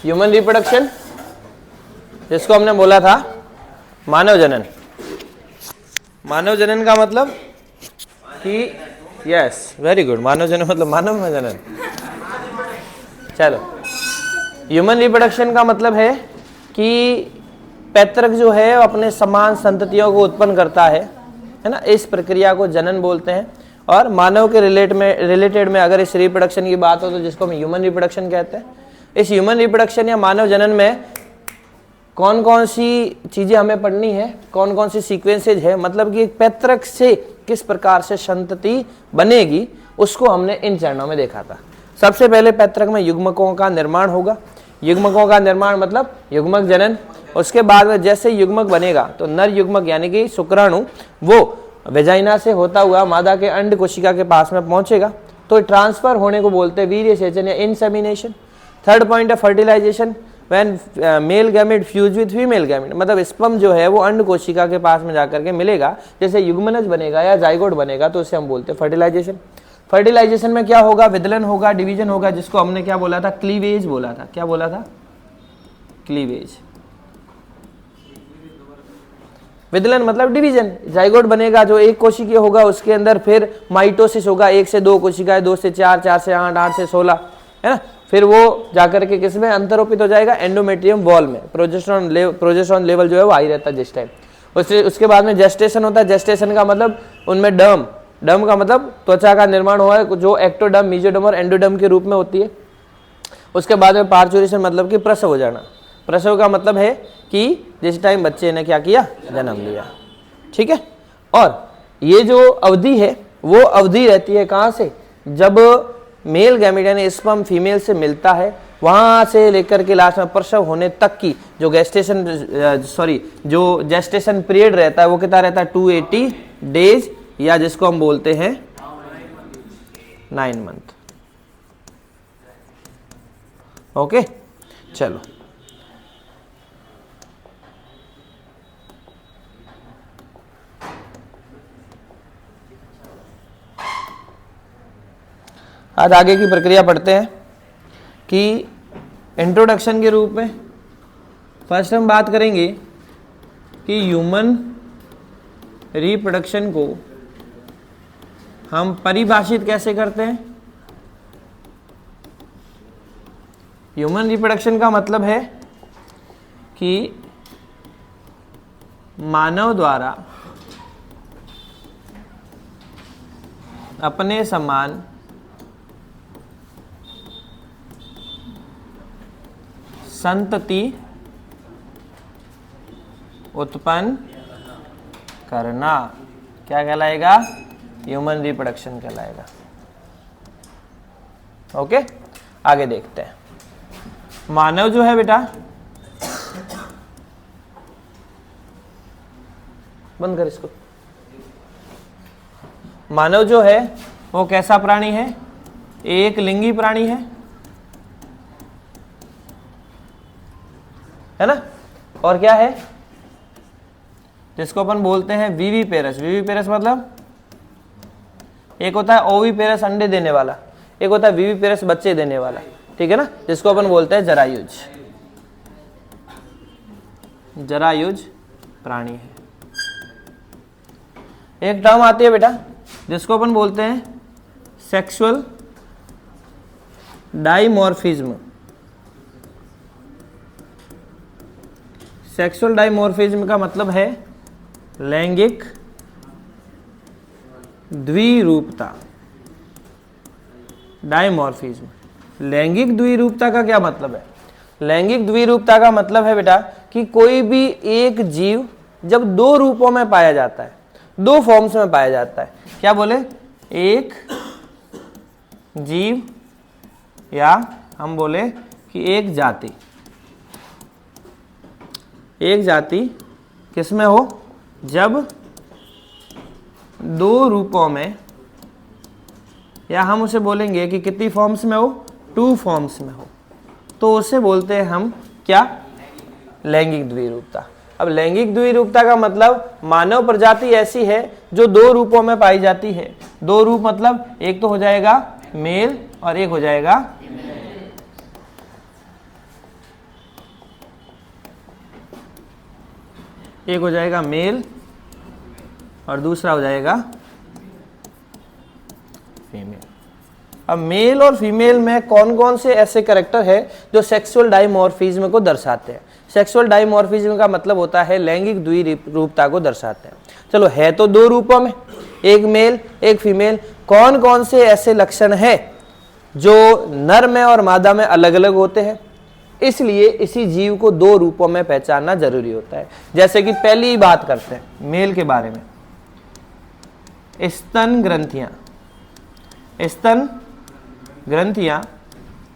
Human reproduction, जिसको हमने बोला था मानव जनन। मानव जनन का मतलब कि यस, वेरी गुड, मानव जनन मतलब मानव में जनन। चलो, ह्यूमन रिप्रोडक्शन का मतलब है कि पैतृक जो है वो अपने समान संततियों को उत्पन्न करता है ना, इस प्रक्रिया को जनन बोलते हैं। और मानव के रिलेटेड में अगर इस रिप्रोडक्शन की बात हो तो जिसको हम ह्यूमन रिप्रोडक्शन कहते हैं। इस ह्यूमन रिप्रोडक्शन या मानव जनन में कौन कौन सी चीजें हमें पढ़नी है, कौन कौन सी सीक्वेंसेज है, मतलब कि पैतृक से किस प्रकार से संतति बनेगी, उसको हमने इन चरणों में देखा था। सबसे पहले पैतृक में युग्मकों का निर्माण होगा। युग्मकों का निर्माण मतलब युग्मक जनन। उसके बाद में जैसे युग्मक बनेगा तो नर युग्मक यानी कि शुक्राणु वो वेजाइना से होता हुआ मादा के अंड कोशिका के पास में पहुंचेगा, तो ट्रांसफर होने को बोलते हैं वीर्य सेचन या इंसेमिनेशन। थर्ड पॉइंट है fertilisation, when male gamete fuse with female gamete, मतलब स्पर्म जो है वो अंड कोशिका के पास में जाकर के मिलेगा, जैसे युग्मनज बनेगा या जाइगोट बनेगा, तो उसे हम बोलते हैं फर्टिलाइजेशन। फर्टिलाइजेशन में क्या होगा, विदलन होगा, डिवीजन होगा, जिसको हमने क्या बोला था, क्लीवेज बोला था। क्या बोला था, क्लीवेज। विदलन मतलब डिवीजन, जाइगोट बनेगा जो एक कोशिकीय होगा, उसके अंदर फिर माइटोसिस होगा, 1 से 2 कोशिकाएं, 2 से 4, 4 से 8, 8 से 16, है ना। फिर वो जाकर के किसमें अंतरोपित हो जाएगा, एंडोमेट्रियम वॉल में। प्रोजेस्टेरॉन लेवल जो है वो हाई रहता है जिस टाइम। उसके बाद में जेस्टेशन होता है। जेस्टेशन का मतलब उनमें डर्म का मतलब त्वचा का निर्माण हुआ है, जो एक्टोडर्म, मेसोडर्म और एंडोडर्म के रूप में होती है। उसके बाद में पार्चुरेशन मतलब कि प्रसव हो जाना। प्रसव का मतलब है कि जिस टाइम बच्चे ने क्या किया, जन्म लिया, ठीक है। और ये जो अवधि है वो अवधि रहती है कहाँ से, जब मेल गैमेट यानी स्पर्म फीमेल से मिलता है, वहां से लेकर के लास्ट में प्रसव होने तक की जो जो जेस्टेशन पीरियड रहता है वो कितना रहता है, 280 डेज, या जिसको हम बोलते हैं 9 मंथ। ओके, चलो आज आगे की प्रक्रिया पढ़ते हैं कि इंट्रोडक्शन के रूप में फर्स्ट हम बात करेंगे कि ह्यूमन रिप्रोडक्शन को हम परिभाषित कैसे करते हैं। ह्यूमन रिप्रोडक्शन का मतलब है कि मानव द्वारा अपने समान संतति उत्पन्न करना क्या कहलाएगा, ह्यूमन रिप्रोडक्शन कहलाएगा। ओके, आगे देखते हैं। मानव जो है बेटा, बंद कर इसको। मानव जो है वो कैसा प्राणी है, एक लिंगी प्राणी है ना। और क्या है, जिसको अपन बोलते हैं विविपेरस। विविपेरस मतलब एक होता है ओविपेरस अंडे देने वाला, एक होता है विविपेरस बच्चे देने वाला, ठीक है ना, जिसको अपन बोलते हैं जरायुज। जरायुज प्राणी है। एक टर्म आती है बेटा जिसको अपन बोलते हैं सेक्सुअल डाइमॉर्फिज्म। सेक्सुअल डाइमॉर्फिज्म का मतलब है लैंगिक द्विरूपता। डाइमॉर्फिज्म, लैंगिक द्विरूपता का क्या मतलब है, लैंगिक द्विरूपता का मतलब है बेटा कि कोई भी एक जीव जब 2 रूपों में पाया जाता है, 2 फॉर्म्स में पाया जाता है, क्या बोले, एक जीव या हम बोले कि एक जाति। एक जाति किसमें हो, जब 2 रूपों में, या हम उसे बोलेंगे कि कितनी फॉर्म्स में हो, 2 फॉर्म्स में हो, तो उसे बोलते हैं हम क्या, लैंगिक द्विरूपता। अब लैंगिक द्विरूपता का मतलब मानव प्रजाति ऐसी है जो 2 रूपों में पाई जाती है। 2 रूप मतलब एक तो हो जाएगा मेल और एक हो जाएगा एक हो जाएगा मेल और दूसरा हो जाएगा फीमेल। अब मेल और फीमेल में कौन कौन से ऐसे कैरेक्टर है जो सेक्सुअल डाइमॉर्फिज्म को दर्शाते हैं? सेक्सुअल डाइमॉर्फिज्म का मतलब होता है लैंगिक द्विरूपता को दर्शाते हैं। चलो, है तो दो रूपों में, एक मेल एक फीमेल। कौन कौन से ऐसे लक्षण हैं जो नर में और मादा में अलग अलग होते हैं? इसलिए इसी जीव को दो रूपों में पहचानना जरूरी होता है। जैसे कि पहली बात करते हैं मेल के बारे में, स्तन ग्रंथियां। स्तन ग्रंथियां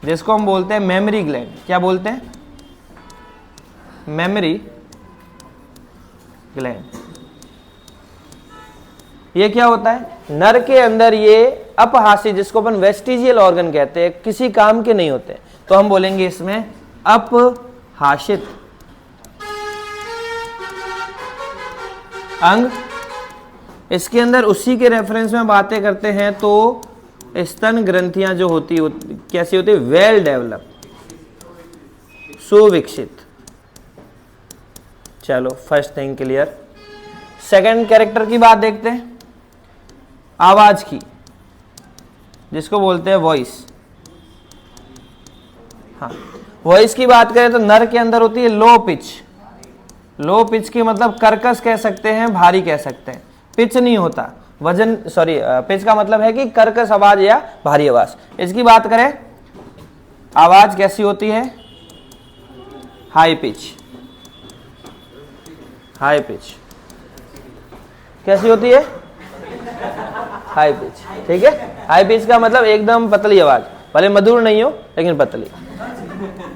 जिसको हम बोलते हैं मेमरी ग्लैंड। क्या बोलते हैं? Mammary gland. ये क्या होता है? नर के अंदर ये अपहासी, जिसको अपन वेस्टिजियल ऑर्गन कहते हैं, किसी काम के नहीं होते, तो हम बोलेंगे इसमें अपहासित अंग। इसके अंदर उसी के रेफरेंस में बातें करते हैं तो स्तन ग्रंथियां जो होती कैसी होती है? वेल डेवलप, सुविकसित। चलो, first thing clear. Second character की बात देखते हैं, आवाज की, जिसको बोलते हैं वॉइस। हाँ, वॉइस की बात करें तो नर के अंदर होती है लो पिच। लो पिच की मतलब कर्कश कह सकते हैं, भारी कह सकते हैं। पिच नहीं होता, वजन, सॉरी, पिच का मतलब है कि कर्कश आवाज या भारी आवाज। इसकी बात करें, आवाज कैसी होती है? High pitch. हाई पिच कैसी होती है? High pitch. ठीक है, हाई पिच का मतलब एकदम पतली आवाज, भले मधुर नहीं हो लेकिन पतली।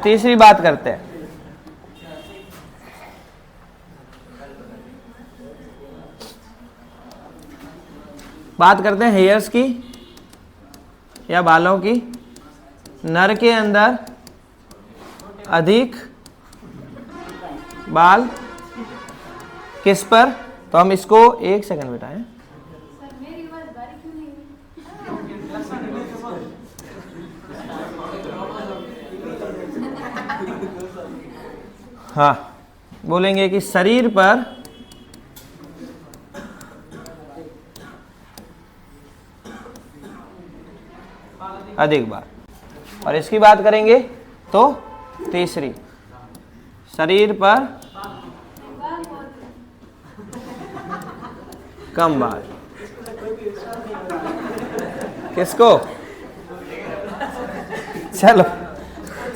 तीसरी बात करते हैं, हेयर्स की या बालों की। नर के अंदर अधिक बाल किस पर? तो हम इसको एक सेकंड बिठाएं। हाँ, बोलेंगे कि शरीर पर अधिक बार। और इसकी बात करेंगे तो तीसरी, शरीर पर कम बाल। किसको? चलो,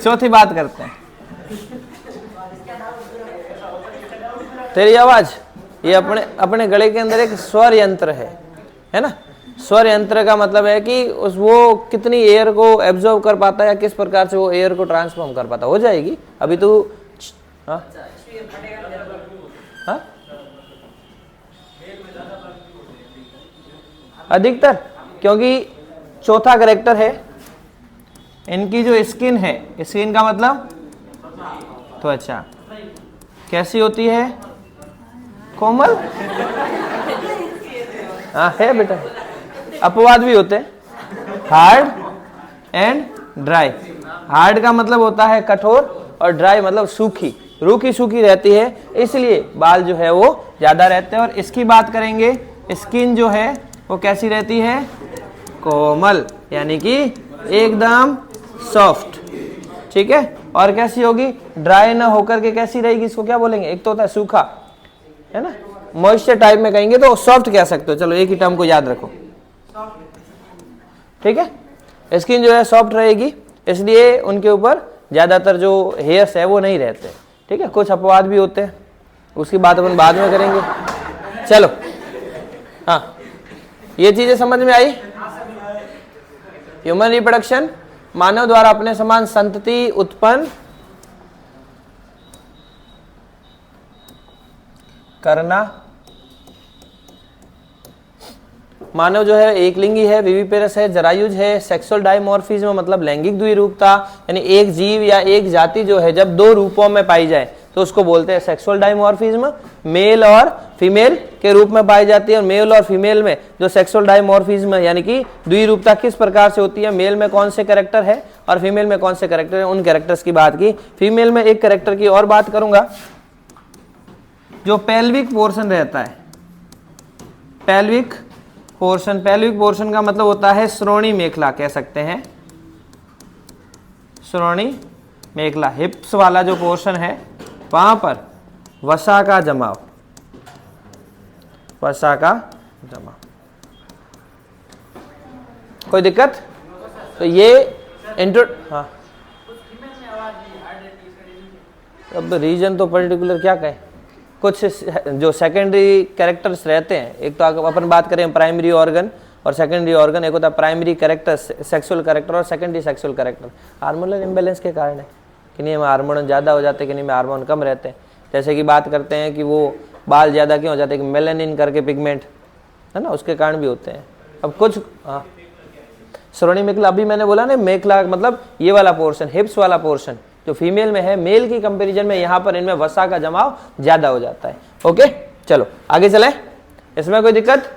चौथी बात करते हैं, तेरी आवाज। ये अपने गले के अंदर एक स्वर यंत्र है ना। स्वर यंत्र का मतलब है कि वो कितनी एयर को एब्जॉर्व कर पाता है या किस प्रकार से वो एयर को ट्रांसफॉर्म कर पाता। हो जाएगी अभी तो। हाँ, हाँ? अधिकतर, क्योंकि चौथा कैरेक्टर है, इनकी जो स्किन है, स्किन का मतलब तो अच्छा कैसी होती है? कोमल। हाँ, है बेटा। अपवाद भी होते हैं, हार्ड एंड ड्राई। हार्ड का मतलब होता है कठोर और ड्राई मतलब सूखी, रूखी सूखी रहती है, इसलिए बाल जो है वो ज्यादा रहते हैं। और इसकी बात करेंगे, स्किन जो है वो कैसी रहती है? कोमल, यानी कि एकदम सॉफ्ट। ठीक है, और कैसी होगी? ड्राई ना होकर के कैसी रहेगी? इसको क्या बोलेंगे? एक तो होता है सूखा, है ना, मॉइस्चर टाइप में कहेंगे तो सॉफ्ट कह सकते हो। चलो, एक ही टर्म को याद रखो। ठीक है, स्किन जो है सॉफ्ट रहेगी, इसलिए उनके ऊपर ज्यादातर जो हेयर्स है वो नहीं रहते। ठीक है, कुछ अपवाद भी होते हैं, उसकी बात अपन बाद में करेंगे। चलो, हाँ, ये चीजें समझ में आई। ह्यूमन रिप्रोडक्शन, मानव द्वारा अपने समान संतति उत्पन्न करना। मानव जो है एक लिंगी है, विविपेरस है, जरायुज है। सेक्सुअल डाइमॉर्फिज्म मतलब लैंगिक द्विरूपता, यानी एक जीव या एक जाति जो है जब दो रूपों में पाई जाए तो उसको बोलते हैं सेक्सुअल डाइमॉर्फिज्म। मेल और फीमेल के रूप में पाई जाती है। और मेल और फीमेल में जो सेक्सुअल डाइमॉर्फिज्म यानी कि द्विरूपता किस प्रकार से होती है, मेल में कौन से कैरेक्टर है और फीमेल में कौन से कैरेक्टर है, उन कैरेक्टर्स की बात की। फीमेल में एक कैरेक्टर की और बात करूंगा, जो पेल्विक पोर्शन रहता है, पेल्विक पोर्शन का मतलब होता है श्रोणी मेखला, कह सकते हैं श्रोणी मेखला। हिप्स वाला जो पोर्शन है वहां पर वसा का जमाव, वसा का जमाव। कोई दिक्कत? तो ये हाँ, अब रीजन तो पर्टिकुलर क्या कहें, कुछ जो सेकेंडरी कैरेक्टर्स रहते हैं, एक तो अपन बात करें प्राइमरी ऑर्गन और सेकेंडरी ऑर्गन। एक होता है प्राइमरी कैरेक्टर सेक्सुअल कैरेक्टर और secondary sexual character. Hormonal imbalance के कारण है, किन्हीं में हार्मोन ज़्यादा हो जाते हैं, किन्हीं में हार्मोन कम रहते हैं। जैसे कि बात करते हैं कि वो बाल ज़्यादा क्यों हो जाते हैं, कि मेलानिन करके पिगमेंट है ना, उसके कारण भी होते हैं। अब कुछ हाँ, श्रोणी मेखला अभी मैंने बोला ना, मेखला मतलब ये वाला पोर्शन, हिप्स वाला पोर्शन जो फीमेल में है, मेल की कंपैरिजन में यहाँ पर इनमें वसा का जमाव ज्यादा हो जाता है। ओके, चलो आगे चलें। इसमें कोई दिक्कत?